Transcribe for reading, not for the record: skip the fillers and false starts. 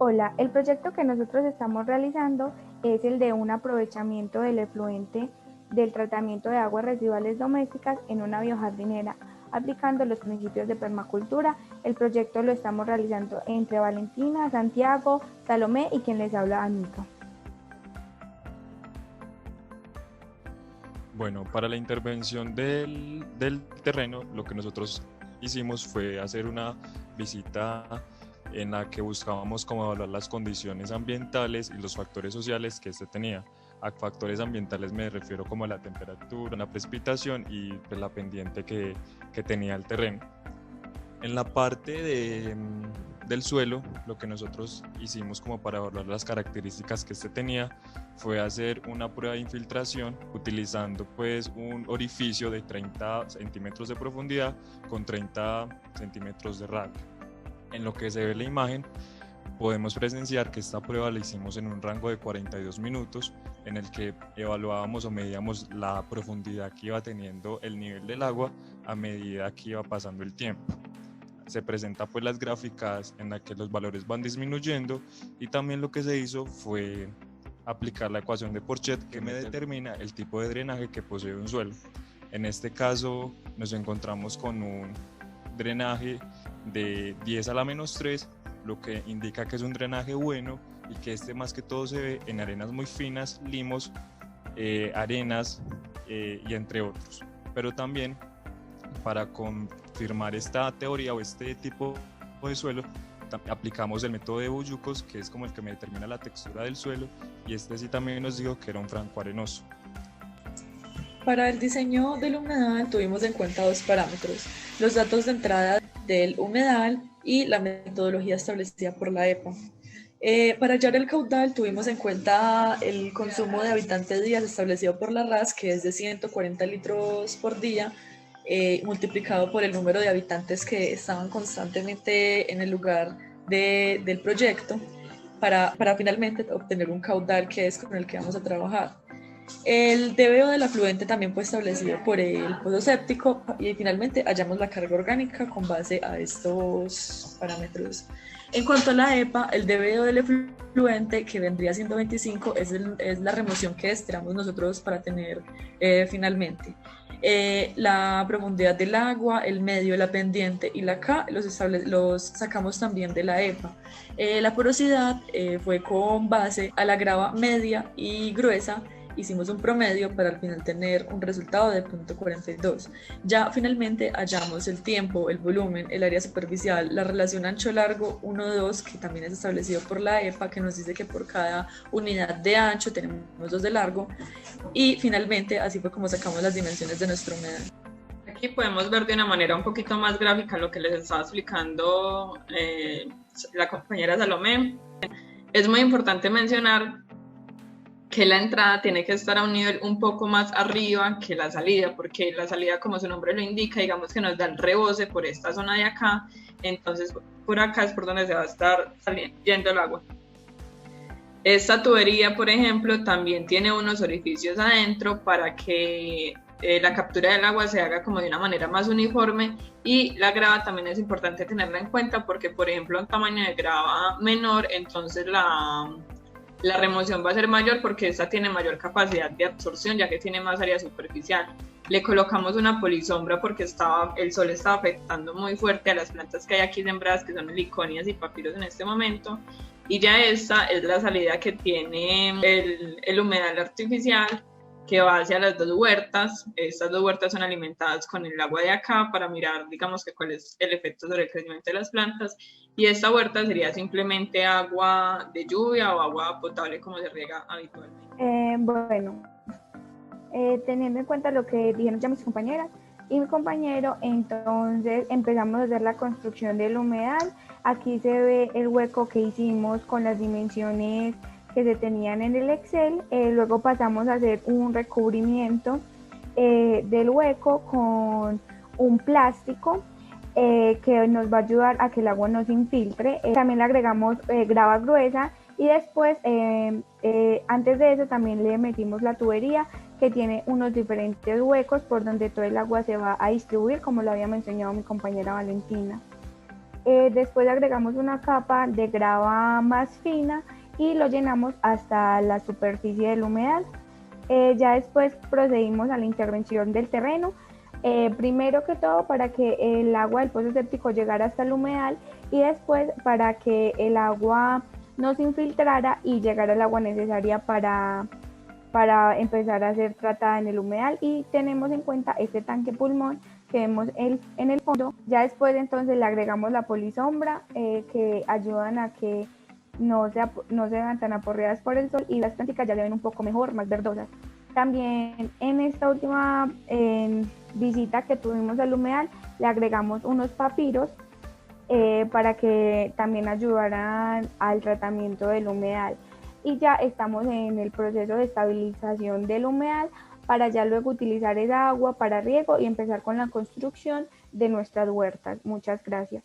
Hola, el proyecto que nosotros estamos realizando es el de un aprovechamiento del efluente del tratamiento de aguas residuales domésticas en una biojardinera, aplicando los principios de permacultura. El proyecto lo estamos realizando entre Valentina, Santiago, Salomé y quien les habla, Anita. Bueno, para la intervención del terreno, lo que nosotros hicimos fue hacer una visita en la que buscábamos cómo evaluar las condiciones ambientales y los factores sociales que este tenía. A factores ambientales me refiero como a la temperatura, la precipitación y pues, la pendiente que tenía el terreno. En la parte del suelo, lo que nosotros hicimos como para evaluar las características que este tenía fue hacer una prueba de infiltración utilizando pues un orificio de 30 centímetros de profundidad con 30 centímetros de radio. En lo que se ve en la imagen, podemos presenciar que esta prueba la hicimos en un rango de 42 minutos en el que evaluábamos o medíamos la profundidad que iba teniendo el nivel del agua a medida que iba pasando el tiempo. Se presenta pues las gráficas en las que los valores van disminuyendo y también lo que se hizo fue aplicar la ecuación de Porchet que me determina el tipo de drenaje que posee un suelo. En este caso nos encontramos con un drenaje de 10 a la menos 3, lo que indica que es un drenaje bueno y que este más que todo se ve en arenas muy finas, limos, arenas y entre otros. Pero también para confirmar esta teoría o este tipo de suelo, aplicamos el método de Boyucos, que es como el que me determina la textura del suelo, y este sí también nos dijo que era un franco arenoso. Para el diseño del humedal tuvimos en cuenta dos parámetros: los datos de entrada del humedal y la metodología establecida por la EPA. Para hallar el caudal tuvimos en cuenta el consumo de habitantes días establecido por la RAS, que es de 140 litros por día, multiplicado por el número de habitantes que estaban constantemente en el lugar del proyecto, para finalmente obtener un caudal que es con el que vamos a trabajar. El DBO del afluente también fue establecido por el pozo séptico y finalmente hallamos la carga orgánica con base a estos parámetros. En cuanto a la EPA, el DBO del efluente, que vendría siendo 25, es la remoción que esperamos nosotros para tener finalmente. La profundidad del agua, el medio, la pendiente y la K los sacamos también de la EPA. La porosidad fue con base a la grava media y gruesa. Hicimos un promedio para al final tener un resultado de 0.42. Ya finalmente hallamos el tiempo, el volumen, el área superficial, la relación ancho-largo 1-2, que también es establecido por la EPA, que nos dice que por cada unidad de ancho tenemos 2 de largo, y finalmente así fue como sacamos las dimensiones de nuestro humedal. Aquí podemos ver de una manera un poquito más gráfica lo que les estaba explicando la compañera Salomé. Es muy importante mencionar que la entrada tiene que estar a un nivel un poco más arriba que la salida, porque la salida, como su nombre lo indica, digamos que nos da el rebose por esta zona de acá, entonces por acá es por donde se va a estar yendo el agua. Esta tubería, por ejemplo, también tiene unos orificios adentro para que la captura del agua se haga como de una manera más uniforme, y la grava también es importante tenerla en cuenta porque, por ejemplo, un tamaño de grava menor, entonces la remoción va a ser mayor porque esta tiene mayor capacidad de absorción ya que tiene más área superficial. Le colocamos una polisombra porque el sol estaba afectando muy fuerte a las plantas que hay aquí sembradas, que son heliconias y papiros en este momento, y ya esta es la salida que tiene el humedal artificial que va hacia las dos huertas. Estas dos huertas son alimentadas con el agua de acá para mirar, digamos, que cuál es el efecto sobre el crecimiento de las plantas, y esta huerta sería simplemente agua de lluvia o agua potable como se riega habitualmente. Teniendo en cuenta lo que dijeron ya mis compañeras y mi compañero, entonces empezamos a hacer la construcción del humedal. Aquí se ve el hueco que hicimos con las dimensiones que se tenían en el Excel. Luego pasamos a hacer un recubrimiento del hueco con un plástico que nos va a ayudar a que el agua no se infiltre. También le agregamos grava gruesa y después, antes de eso, también le metimos la tubería que tiene unos diferentes huecos por donde todo el agua se va a distribuir, como lo había mencionado mi compañera Valentina. Después agregamos una capa de grava más fina y lo llenamos hasta la superficie del humedal. Ya después procedimos a la intervención del terreno, primero que todo para que el agua del pozo séptico llegara hasta el humedal y después para que el agua no se infiltrara y llegara el agua necesaria para empezar a ser tratada en el humedal, y tenemos en cuenta este tanque pulmón que vemos en el fondo. Ya después entonces le agregamos la polisombra, que ayudan a que no se vean tan aporreadas por el sol y las plantas ya se ven un poco mejor, más verdosas. También en esta última visita que tuvimos al humedal le agregamos unos papiros para que también ayudaran al tratamiento del humedal. Y ya estamos en el proceso de estabilización del humedal para ya luego utilizar esa agua para riego y empezar con la construcción de nuestras huertas. Muchas gracias.